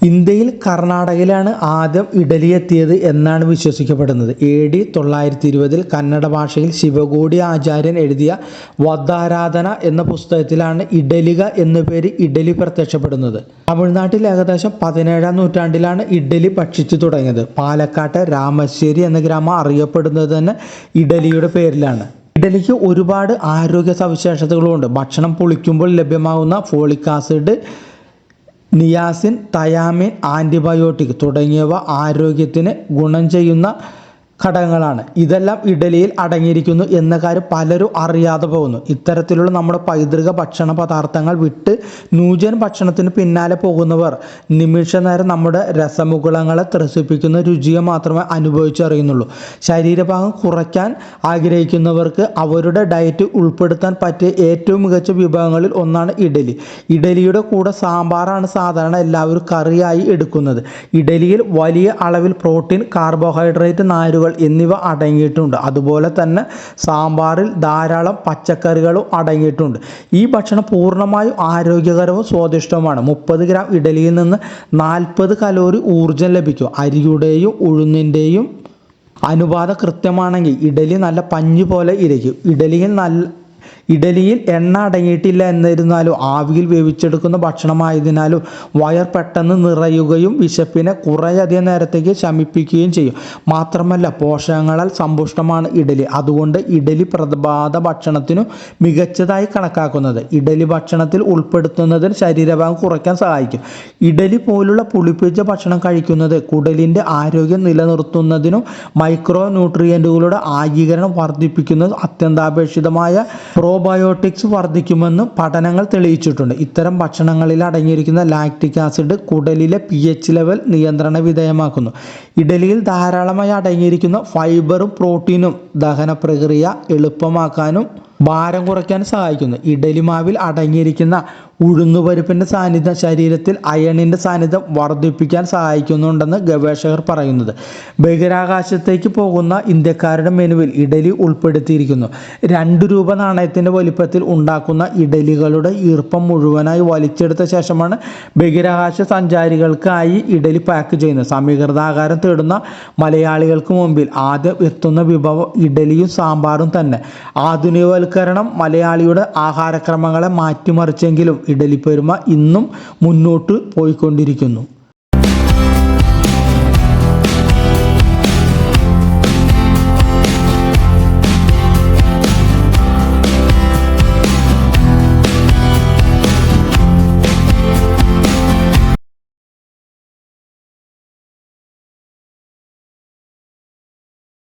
ഇന്ത്യയിൽ കർണാടകയിലാണ് ആദ്യം ഇഡലി എത്തിയത് എന്നാണ് വിശ്വസിക്കപ്പെടുന്നത്. AD 920 കന്നഡ ഭാഷയിൽ ശിവകോടി ആചാര്യൻ എഴുതിയ വദ്ധാരാധന എന്ന പുസ്തകത്തിലാണ് ഇഡലിക എന്ന പേര് ഇഡലി പ്രത്യക്ഷപ്പെടുന്നത്. തമിഴ്നാട്ടിൽ ഏകദേശം 17-ാം നൂറ്റാണ്ടിലാണ് ഇഡലി ഭക്ഷിച്ചു തുടങ്ങിയത്. പാലക്കാട്ടെ രാമശ്ശേരി എന്ന ഗ്രാമം അറിയപ്പെടുന്നത് തന്നെ ഇഡലിയുടെ പേരിലാണ്. ഇഡലിക്ക് ഒരുപാട് ആരോഗ്യ സവിശേഷതകളുണ്ട്. ഭക്ഷണം പൊളിക്കുമ്പോൾ ലഭ്യമാകുന്ന folic acid, niacin, thiamine, antibiotic തുടങ്ങിയവ ആരോഗ്യത്തിന് ഗുണം ചെയ്യുന്ന ഘടകങ്ങളാണ്. ഇതെല്ലാം ഇഡലിയിൽ അടങ്ങിയിരിക്കുന്നു എന്ന കാര്യം പലരും അറിയാതെ പോകുന്നു. ഇത്തരത്തിലുള്ള നമ്മുടെ പൈതൃക ഭക്ഷണ പദാർത്ഥങ്ങൾ വിട്ട് ന്യൂജൻ ഭക്ഷണത്തിന് പിന്നാലെ പോകുന്നവർ നിമിഷ നേരം നമ്മുടെ രസമുകുളങ്ങളെ ത്രസിപ്പിക്കുന്ന രുചിയെ മാത്രമേ അനുഭവിച്ചറിയുന്നുള്ളൂ. ശരീരഭാഗം കുറയ്ക്കാൻ ആഗ്രഹിക്കുന്നവർക്ക് അവരുടെ ഡയറ്റ് ഉൾപ്പെടുത്താൻ പറ്റിയ ഏറ്റവും മികച്ച വിഭവങ്ങളിൽ ഒന്നാണ് ഇഡലി. ഇഡലിയുടെ കൂടെ സാമ്പാറാണ് സാധാരണ എല്ലാവരും കറിയായി എടുക്കുന്നത്. ഇഡലിയിൽ വലിയ അളവിൽ പ്രോട്ടീൻ, കാർബോഹൈഡ്രേറ്റ്, നാരുകൾ എന്നിവ അടങ്ങിയിട്ടുണ്ട്. അതുപോലെ തന്നെ സാമ്പാറിൽ ധാരാളം പച്ചക്കറികളും അടങ്ങിയിട്ടുണ്ട്. ഈ ഭക്ഷണം പൂർണ്ണമായും ആരോഗ്യകരവും സ്വാദിഷ്ടവുമാണ്. 30 ഗ്രാം ഇഡലിയിൽ നിന്ന് 40 കലോറി ഊർജ്ജം ലഭിക്കും. അരിയുടെയും ഉഴുന്നിൻ്റെയും അനുപാതം കൃത്യമാണെങ്കിൽ ഇഡലി നല്ല പഞ്ഞി പോലെ ഇരിക്കും. ഇഡലിയിൽ എണ്ണ അടങ്ങിയിട്ടില്ല എന്നിരുന്നാലും ആവിയിൽ വേവിച്ചെടുക്കുന്ന ഭക്ഷണമായതിനാലും വയർ പെട്ടെന്ന് നിറയുകയും വിശപ്പിനെ കുറേയധികം നേരത്തേക്ക് ശമിപ്പിക്കുകയും ചെയ്യും. മാത്രമല്ല പോഷകങ്ങളാൽ സമ്പുഷ്ടമാണ് ഇഡലി. അതുകൊണ്ട് ഇഡലി പ്രഭാത ഭക്ഷണത്തിനു മികച്ചതായി കണക്കാക്കുന്നത്. ഇഡലി ഭക്ഷണത്തിൽ ഉൾപ്പെടുത്തുന്നതിന് ശരീരഭാരം കുറയ്ക്കാൻ സഹായിക്കും. ഇഡലി പോലുള്ള പുളിപ്പിച്ച ഭക്ഷണം കഴിക്കുന്നത് കുടലിൻ്റെ ആരോഗ്യം നിലനിർത്തുന്നതിനും മൈക്രോ ന്യൂട്രിയൻറ്റുകളുടെ ആഗീകരണം വർദ്ധിപ്പിക്കുന്നതും അത്യന്താപേക്ഷിതമായ പ്രോബയോട്ടിക്സ് വർദ്ധിക്കുമെന്ന് പഠനങ്ങൾ തെളിയിച്ചിട്ടുണ്ട്. ഇത്തരം ഭക്ഷണങ്ങളിൽ അടങ്ങിയിരിക്കുന്ന ലാക്റ്റിക് ആസിഡ് കുടലിലെ pH ലെവൽ നിയന്ത്രണ വിധേയമാക്കുന്നു. ഇഡലിയിൽ ധാരാളമായി അടങ്ങിയിരിക്കുന്ന ഫൈബറും പ്രോട്ടീനും ദഹന പ്രക്രിയ എളുപ്പമാക്കാനും ഭാരം കുറയ്ക്കാൻ സഹായിക്കുന്നു. ഇഡലി മാവിൽ അടങ്ങിയിരിക്കുന്ന ഉഴുന്നുപരിപ്പിൻ്റെ സാന്നിധ്യം ശരീരത്തിൽ അയണിൻ്റെ സാന്നിധ്യം വർദ്ധിപ്പിക്കാൻ സഹായിക്കുന്നുണ്ടെന്ന് ഗവേഷകർ പറയുന്നത്. ബഹിരാകാശത്തേക്ക് പോകുന്ന ഇന്ത്യക്കാരുടെ മെനുവിൽ ഇഡലി ഉൾപ്പെടുത്തിയിരിക്കുന്നു. 2 രൂപ നാണയത്തിൻ്റെ വലിപ്പത്തിൽ ഉണ്ടാക്കുന്ന ഇഡലികളുടെ ഈർപ്പം മുഴുവനായി വലിച്ചെടുത്ത ശേഷമാണ് ബഹിരാകാശ സഞ്ചാരികൾക്കായി ഇഡലി പാക്ക് ചെയ്യുന്നത്. സമീകൃതാഹാരം തേടുന്ന മലയാളികൾക്ക് മുമ്പിൽ ആദ്യം എത്തുന്ന വിഭവം ഇഡലിയും സാമ്പാറും തന്നെ. ആധുനികവൽക്കരണം മലയാളിയുടെ ആഹാരക്രമങ്ങളെ മാറ്റിമറിച്ചെങ്കിലും ഇഡലി പെരുമ ഇന്നും മുന്നോട്ട് പോയിക്കൊണ്ടിരിക്കുന്നു.